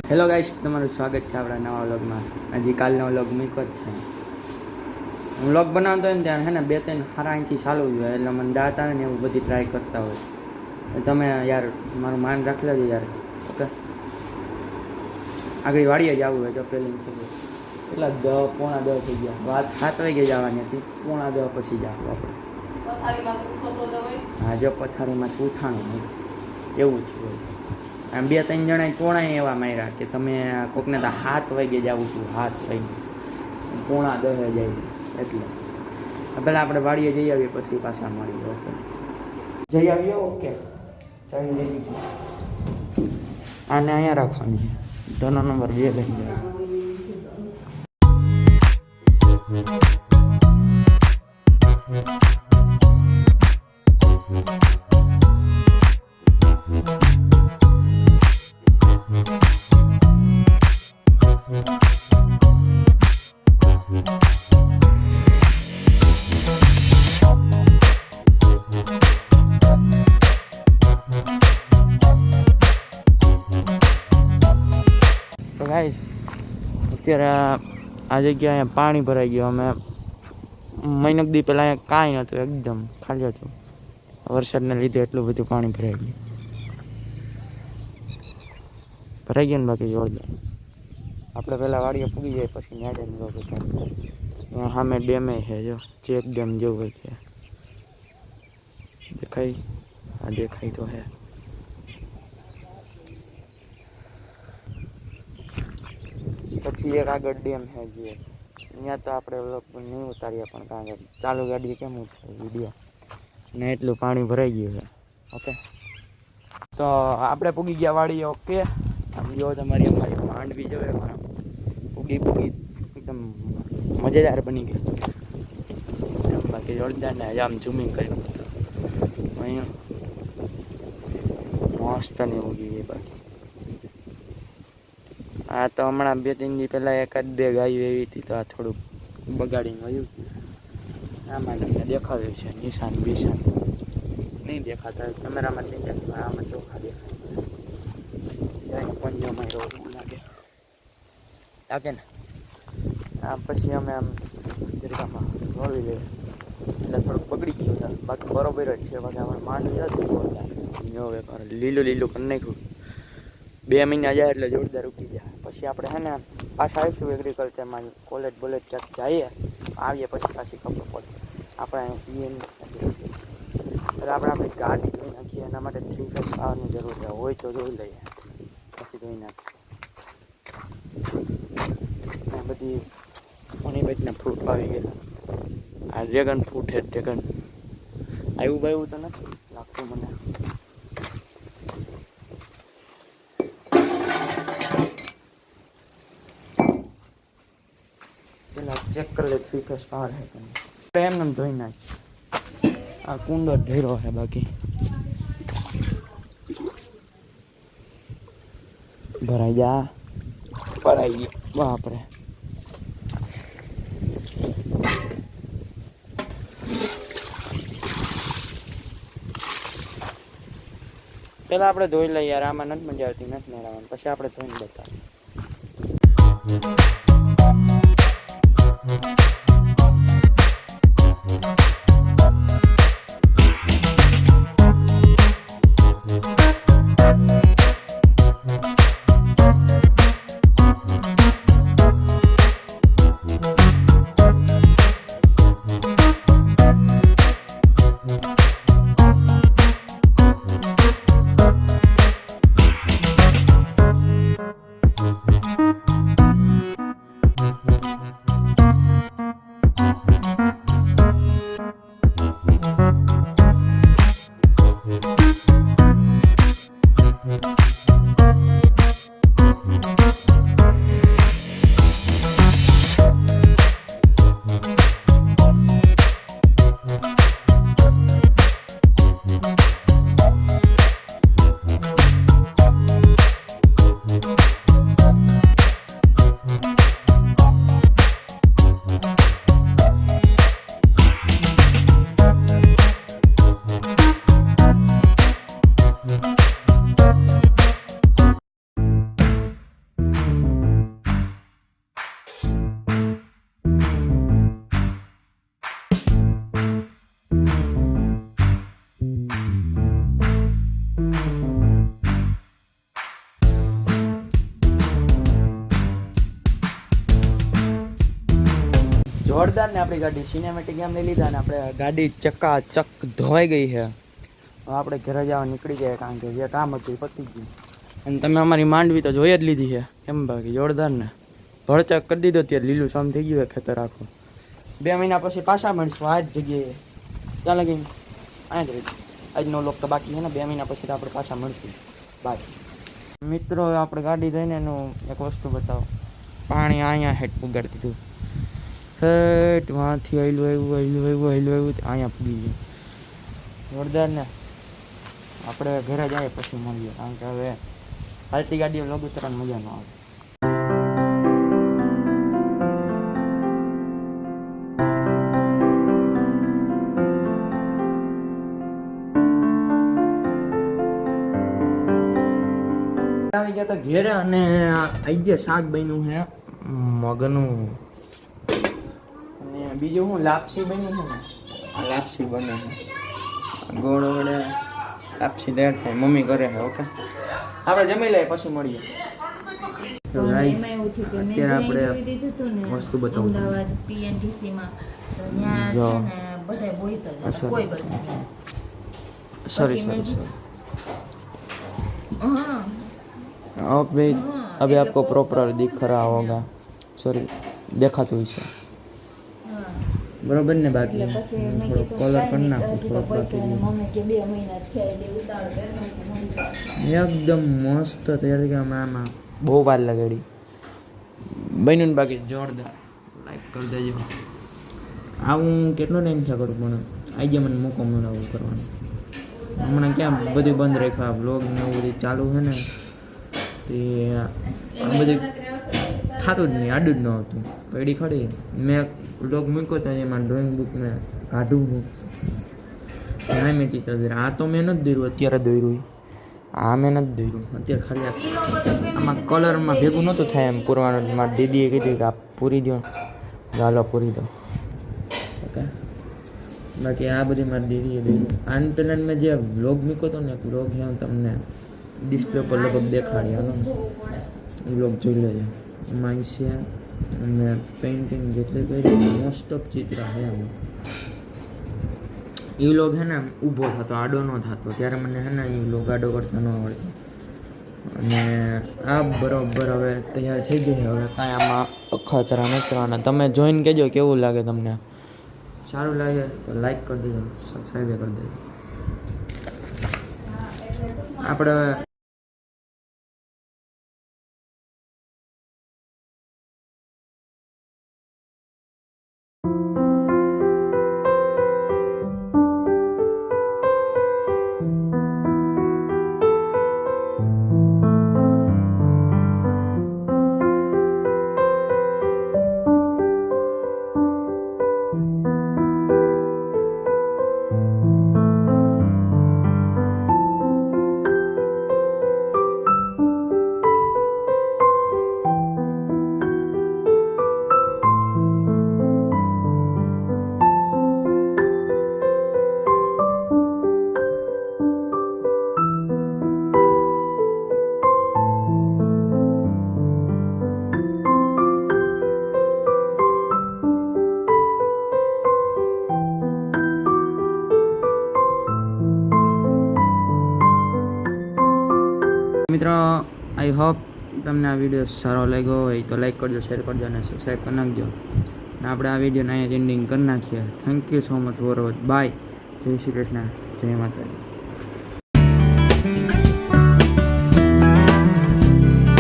Hello guys, તમારું સ્વાગત છે આપણા નવા વ્લોગમાં. હજી કાલનો વ્લોગ મૂક્યો જ છે. હું વ્લોગ બનાવતો હોય ને ત્યારે હે ને 2-3 સારા અહીંથી ચાલુ જ હોય, એટલે મને દાંત આવે ને એવું બધી ટ્રાય કરતા હોય. તમે યાર મારું માન રાખી લેજો યાર. ઓકે, આગળ વાડીએ જવું હોય તો પેલી છે કેટલા 10:15 થઈ ગયા. વાત 7 વાગે જવાની હતી, 9:15 પછી જાવ આપણે. હા, જો પથારીમાં ઉઠાણું એવું જ હોય. આમ 2-3 જણા કોણાય એવા માર્યા કે તમે કોકને તો 7 વાગે જવું છું, 7 વાગે 9:15 જાય. એટલે પહેલાં આપણે વાડીએ જઈ આવીએ, પછી પાછા મળીએ. ઓકે, જઈ આવીએ. ઓકે, ચાલી લઈ લીધી. આને અહીંયા રાખવાની, ધનો નંબર 2 લઈ જાય. તો ગાઈસ, અત્યારે આ જગ્યાએ પાણી ભરાઈ ગયું. અમે મહિનો દી પહેલાં અહીંયા કાંઈ નહોતું, એકદમ ખાલી હતું. વરસાદને લીધે એટલું બધું પાણી ભરાઈ ગયું. ભરાઈ ગયું ને બાકી જોરદાર. આપણે પહેલાં વાડીએ પૂગી જાય, પછી ન્યા જઈને જો બધા સામે ડેમે છે. જો ચેક ડેમ જેવું હોય છે, દેખાય? હા, દેખાય તો હે. પછી એક આગળ ડેમ છે, જે અહીંયા તો આપણે નહીં ઉતારીએ, પણ કારણ કે ચાલુ ગાડી કેમ ઉતારે વિડીયો ને એટલું પાણી ભરાઈ ગયું છે. ઓકે, તો આપણે પૂગી ગયા વાડીએ. ઓકે, આમ જો તમારી અમારી માંડવી જોવે, પૂગી એકદમ મજેદાર બની ગઈ. બાકી જોરદાર ને આમ ઝૂમિંગ કર્યું અહીંયા મસ્ત ને ઉગી ગઈ. બાકી આ તો હમણાં 2-3 દી પહેલાં 1-2 ગાયો એવી હતી, તો આ થોડુંક બગાડીને વયું. આમાં તમને દેખાવ્યું છે નિશાન બિશાન નહીં દેખાતા, કેમેરામાં નહીં દેખાતા, આમાં ચોખા દેખાય. પંજામાં એવું લાગે ને. આ પછી અમે આમ જરીકામાં જોડી લઈએ, એટલે થોડુંક બગડી ગયું છે. બાકી બરોબર જ છે. બાકી આપણે માંડવી હતી જોવે, લીલું કરી નાખ્યું. 2 મહિના જાય એટલે જોરદાર ઉગી જાય. પછી આપણે હે ને પાછા આવીશું એગ્રીકલ્ચરમાં, કોલેજ બોલેજ ક્યાંક જઈએ, આવીએ પછી પાછી ખબર પડે. આપણે પીએ નહીં એટલે આપણી ગાડી ધોઈ નાખીએ. એના માટે 3 ફેઝ પાવરની જરૂર છે. હોય તો જોઈ લઈએ, પછી ધોઈ નાખીએ. બધી ઘણી બધી ફ્રૂટ આવી ગયેલા. આ ડ્રેગન ફ્રૂટ છે. ડ્રેગન આવ્યું તો નથી લાગતું મને. પેલા ચેક કરી લે 3 ફેઝ પાવર છે એમને ધોઈ નાખી. આ કુંડો ઢેરો છે. બાકી ભરાઈ ગયા. બાપરે, પેલા આપણે ધોઈ લઈએ યાર. આમાં નથી મજા આવતી, નથી મેળવવાનું. પછી આપણે ધોઈને બતાવીએ. જોરદાર ને આપણી ગાડી સિનેમેટિક એમ લઈ લીધા ને આપણે ગાડી ચક ધોવાઈ ગઈ છે. હવે આપણે ઘરે જવા નીકળી ગયા કારણ કે જે કામ હતું એ પતી ગયું. અને તમે અમારી માંડવી તો જોઈ જ લીધી છે એમ બાકી જોરદાર ને ભરચક કરી દીધો ત્યારે લીલું સામ થઈ ગયું ખેતર આખું. 2 મહિના પછી પાછા મળીશું આ જ જગ્યાએ. ત્યાં લગી અહીંયા જ રહી આજનો લોક તો બાકી છે ને 2 મહિના પછી તો આપણે પાછા મળશું. બાય મિત્રો. આપણે ગાડી થઈને એનું એક વસ્તુ બતાવો. પાણી અહીંયા હેઠ પુગાડી દીધું હેઠ વાંથી હૈલું આવ્યું અહીંયા પૂગી ગયું. જોરદાર ને આપણે ઘરે જઈએ પછી મળીએ કારણ કે હવે હાલતી ગાડીઓ લોગ ઉતરવાની મજા ન આવે. આવી ગયા તો ઘેરે અને આવી ગયા શાક બન્યું છે મગનું અને બીજું હું લાપસી બન્યું છે ને આ લાપસી બને છે ગોળ વડે લાપસી તૈયાર થાય મમ્મી કરે છે. ઓકે આપણે જમી લઈએ પછી મળીએ. અત્યારે આપણે વસ્તુ બતાવું સોરી अभी आपको प्रॉपर दिख रहा होगा सॉरी देखाતું હોય છે બરોબર ને બાકી થોડો કલર કરી નાખું થોડોક બાકી એકદમ મસ્ત તૈયાર કે આમાં બહુ વાર લગાડી બન્યું ને બાકી જોરદાર. લાઈક કરી દેજો. આવું કેટલો ટાઈમ થયા કરું પણ આવી ગયા મને મોકો મળે આવું કરવાનો. હમણાં ક્યાં બધું બંધ રાખ્યા બ્લોગ ને એવું બધું ચાલુ છે ને તે બધું થતું જ નહીં આડું જ ન આવતું. પડી ખડી મેં બ્લોગ મૂક્યો તો એમાં ડ્રોઈંગ બુક મેં કાઢું હા મેં ચિત્ર દોર્યું. આ તો મેં નથી દોર્યું અત્યારે દોર્યું આ મેં નથી દોર્યું અત્યારે ખાલી આમાં કલરમાં ભેગું નહોતું થાય એમ પૂરવાનું. મારી દીદીએ કીધું કે આ પૂરી દો ચાલો પૂરી દો. ઓકે બાકી આ બધી મારી દીદીએ દોર્યું. આની પહેલાં મેં જે બ્લોગ મૂક્યો હતો ને બ્લોગ હું તમને ડિસ્પ્લે પર લગભગ દેખાડી હાલો ને એ બ્લોગ જોઈ લેજો. એમાં છે અને પેઇન્ટિંગ જેટલી કરી મોસ્ટ ઓફ ચિત્ર છે એમ. એ બ્લોગ છે ને ઊભો થતો આડો ન થતો ત્યારે મને છે ને એ બ્લોગ આડો કરતા ન આવડતો. અને આ બરાબર હવે તૈયાર થઈ ગઈ છે. હવે કાંઈ આમાં અખતરા નથી. તમે જોઈને કહેજો કેવું લાગે તમને. સારું લાગે તો લાઈક કરી દેજો સબસ્ક્રાઈબ કરી દેજો. આપણે મિત્રો આઈ હોપ તમને આ વિડીયો સારો લાગ્યો હોય તો લાઈક કરજો, શેર કરજો અને સબસ્ક્રાઈબ કરી નાખજો. અને આપણે આ વિડીયોને અહીંયા એન્ડિંગ કરી નાખીએ. Thank you so much for watch. Bye. જય શ્રી કૃષ્ણ. જય માતાજી.